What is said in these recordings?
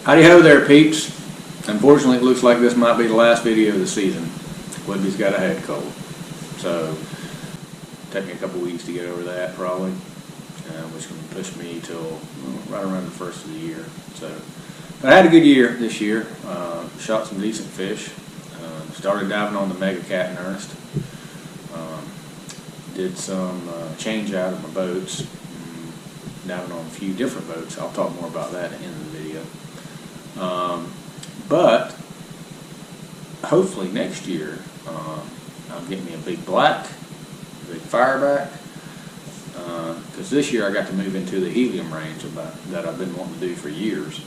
Howdy ho there, peeps. Unfortunately, it looks like this might be the last video of the season. Libby's got a head cold, so take me a couple weeks to get over that probably, which can push me till right around the first of the year. So, but I had a good year this year. Shot some decent fish. Started diving on the mega cat in earnest. Did some change out of my boats. Diving on a few different boats. I'll talk more about that at the end of the video. But hopefully next year I'll get me a big black, a big fireback, because this year I got to move into the helium range that I've been wanting to do for years.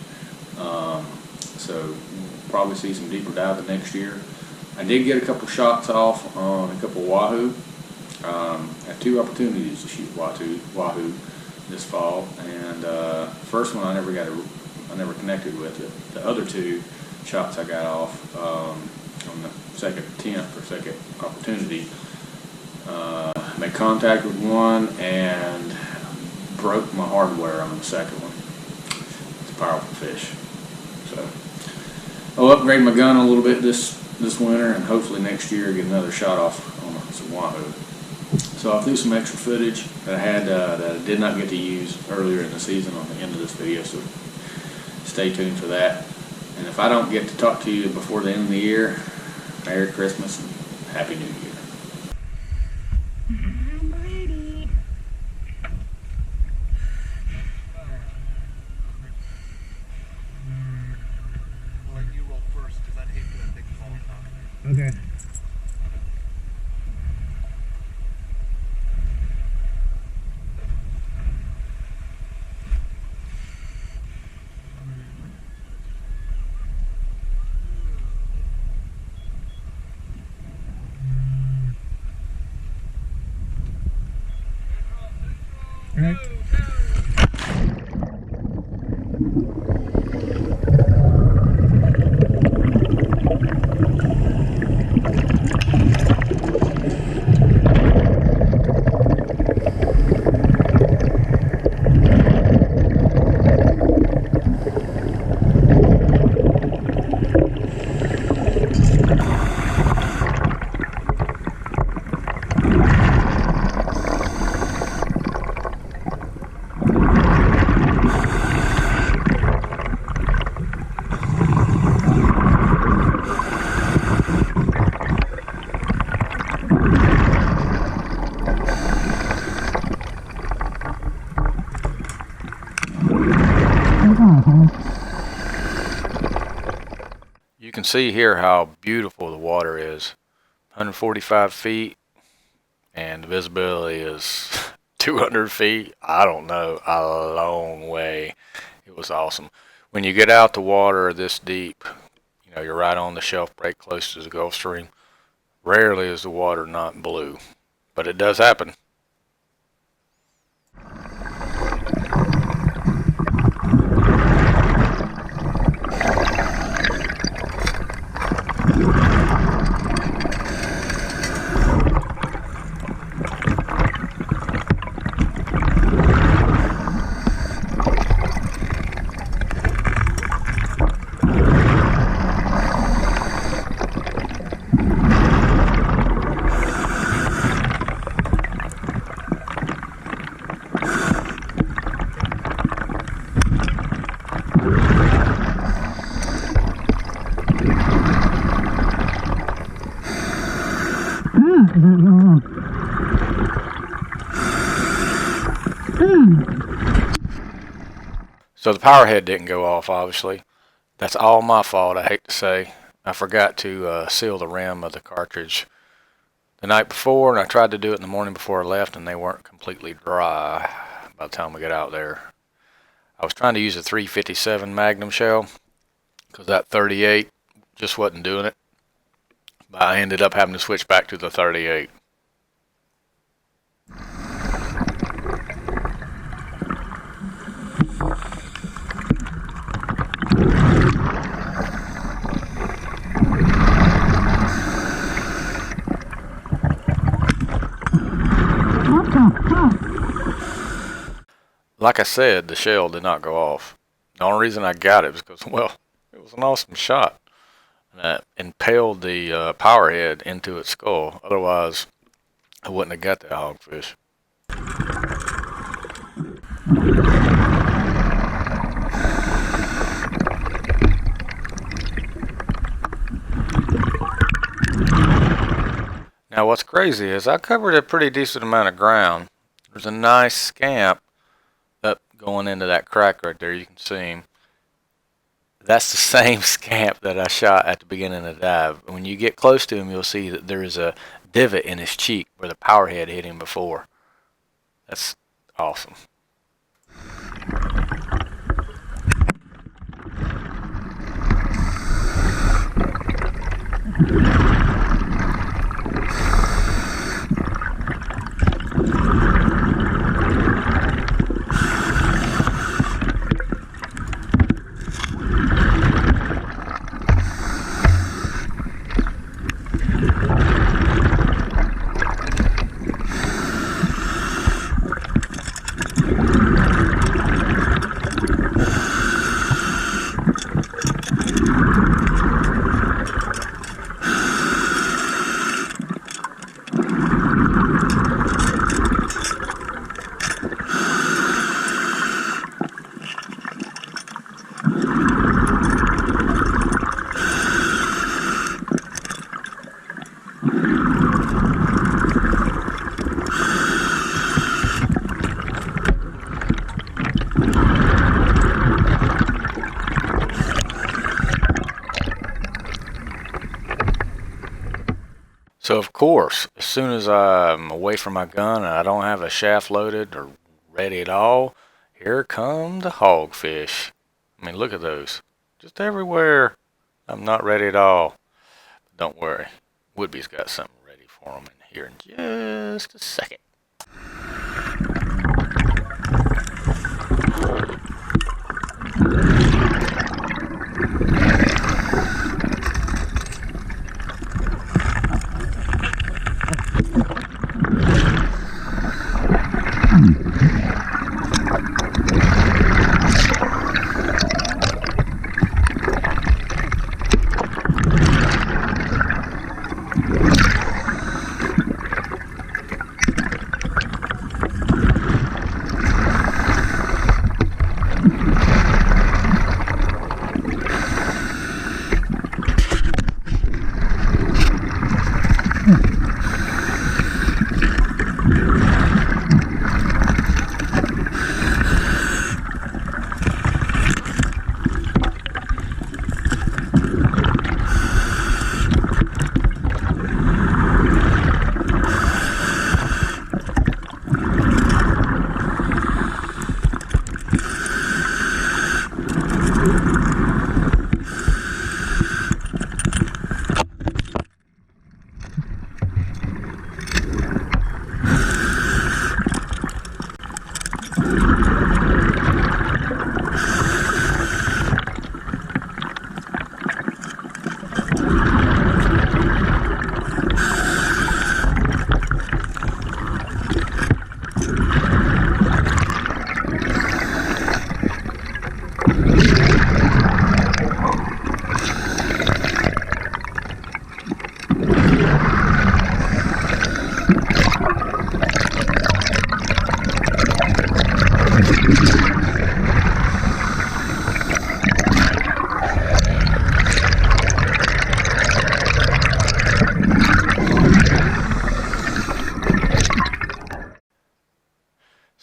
So we'll probably see some deeper diving next year. I did get a couple shots off on a couple wahoo. Had two opportunities to shoot wahoo this fall, and first one I never connected with it. The other two shots I got off on the second attempt or second opportunity. Made contact with one and broke my hardware on the second one. It's a powerful fish. So I'll upgrade my gun a little bit this winter, and hopefully next year get another shot off on some wahoo. So I'll do some extra footage that I had that I did not get to use earlier in the season on the end of this video, so stay tuned for that. And if I don't get to talk to you before the end of the year, Merry Christmas and Happy New Year. I'll let you roll first because I'd hate for that thing to fall off. Okay. Right. You can see here how beautiful the water is. 145 feet, and the visibility is 200 feet. I don't know, a long way. It was awesome. When you get out the water this deep, you know, you're right on the shelf break close to the Gulf Stream. Rarely is the water not blue, but it does happen. So the power head didn't go off, obviously. That's all my fault, I hate to say. I forgot to seal the rim of the cartridge the night before, and I tried to do it in the morning before I left, and they weren't completely dry by the time we got out there. I was trying to use a 357 Magnum shell because that 38 just wasn't doing it. But I ended up having to switch back to the 38. Like I said, the shell did not go off. The only reason I got it was because, well, it was an awesome shot. And that impaled the power head into its skull. Otherwise, I wouldn't have got that hogfish. Now what's crazy is I covered a pretty decent amount of ground. There's a nice scamp up going into that crack right there. You can see him. That's the same scamp that I shot at the beginning of the dive. When you get close to him, you'll see that there is a divot in his cheek where the power head hit him before. That's awesome. So of course, as soon as I'm away from my gun and I don't have a shaft loaded or ready at all, here come the hogfish. I mean, look at those. Just everywhere. I'm not ready at all. But don't worry. Woodby's got something ready for him in here in just a second.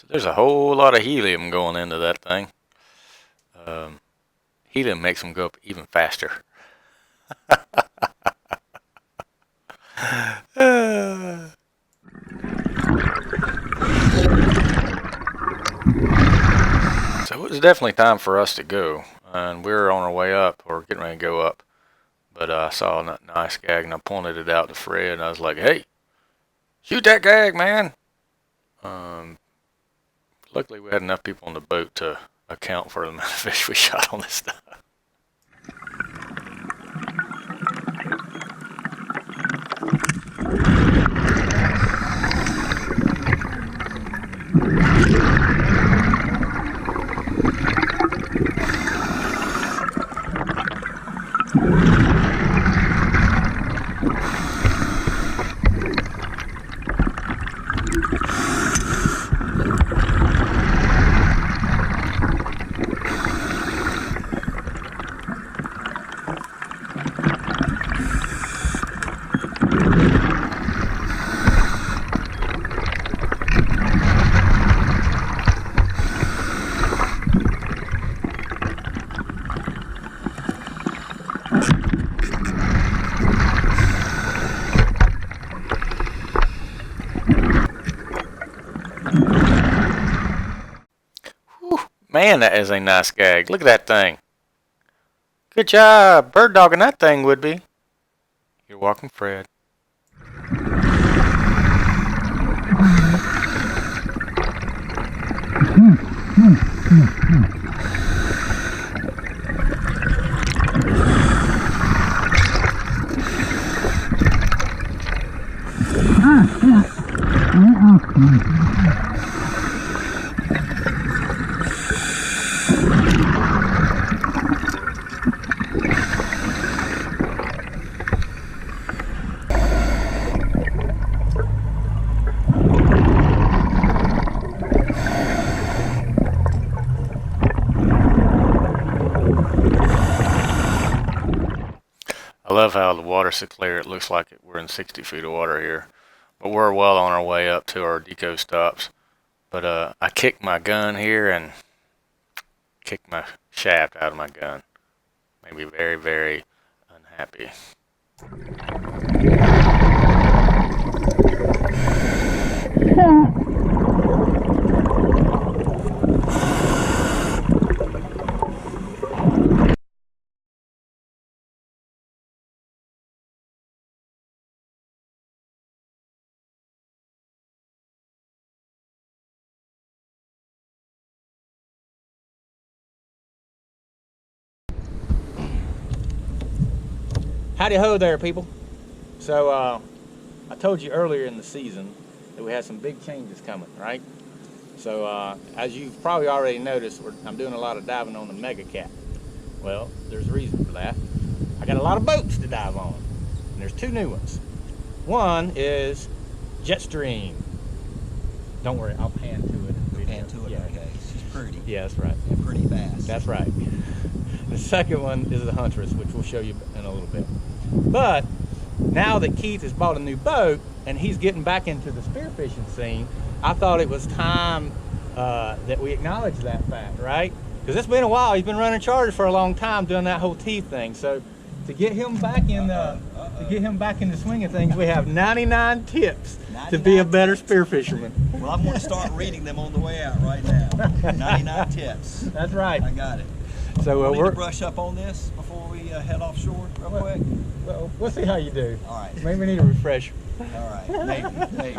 There's a whole lot of helium going into that thing. Helium makes them go up even faster. So it was definitely time for us to go, and we were on our way up, or getting ready to go up. But I saw a nice gag, and I pointed it out to Fred, and I was like, "Hey, shoot that gag, man!" Luckily, we had enough people on the boat to account for the amount of fish we shot on this stuff. Man, that is a nice gag. Look at that thing. Good job. Bird dogging that thing would be. You're welcome, Fred. I love how the water's so clear. It looks like we're in 60 feet of water here. But we're well on our way up to our deco stops. But I kicked my gun here and kicked my shaft out of my gun. Made me very, very unhappy. Howdy ho there, people. So I told you earlier in the season that we had some big changes coming, right? So as you've probably already noticed, I'm doing a lot of diving on the Mega Cat. Well, there's a reason for that. I got a lot of boats to dive on, and there's two new ones. One is Jetstream. Don't worry, I'll pan to it. Pan to it, yeah. okay. She's pretty. Yeah, that's right. And pretty fast. That's right. The second one is the Huntress, which we'll show you in a little bit. But now that Keith has bought a new boat and he's getting back into the spearfishing scene, I thought it was time that we acknowledge that fact, right? Because it's been a while. He's been running charters for a long time doing that whole teeth thing. So to get him back in the swing of things, we have 99 tips to be a better spear fisherman. Well, I'm going to start reading them on the way out right now. 99 tips. That's right. I got it. So We'll brush up on this before we head offshore real quick. Well, we'll see how you do. All right. Maybe we need a refresher. All right. Maybe.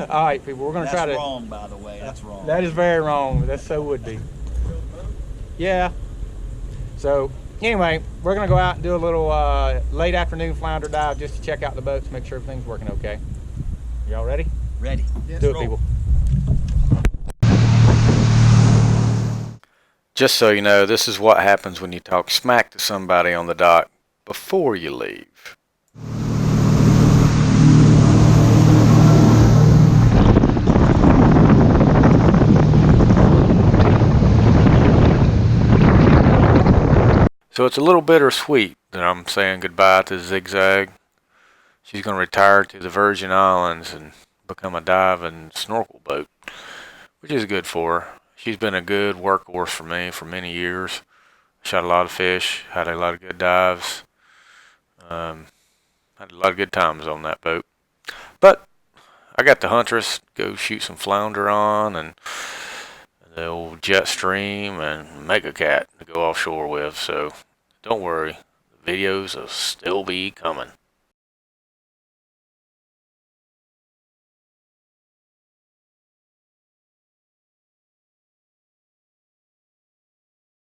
All right, people. We're going to try to. That's wrong, by the way. That's wrong. That is very wrong. That so would be. Yeah. So anyway, we're going to go out and do a little late afternoon flounder dive just to check out the boats, make sure everything's working okay. Y'all ready? Ready. Let's do it, people. Just so you know, this is what happens when you talk smack to somebody on the dock before you leave. So it's a little bittersweet that I'm saying goodbye to Zigzag. She's going to retire to the Virgin Islands and become a dive and snorkel boat, which is good for her. She's been a good workhorse for me for many years. Shot a lot of fish, had a lot of good dives, had a lot of good times on that boat. But I got the Huntress to go shoot some flounder on, and the old Jetstream and Mega Cat to go offshore with. So don't worry, the videos will still be coming.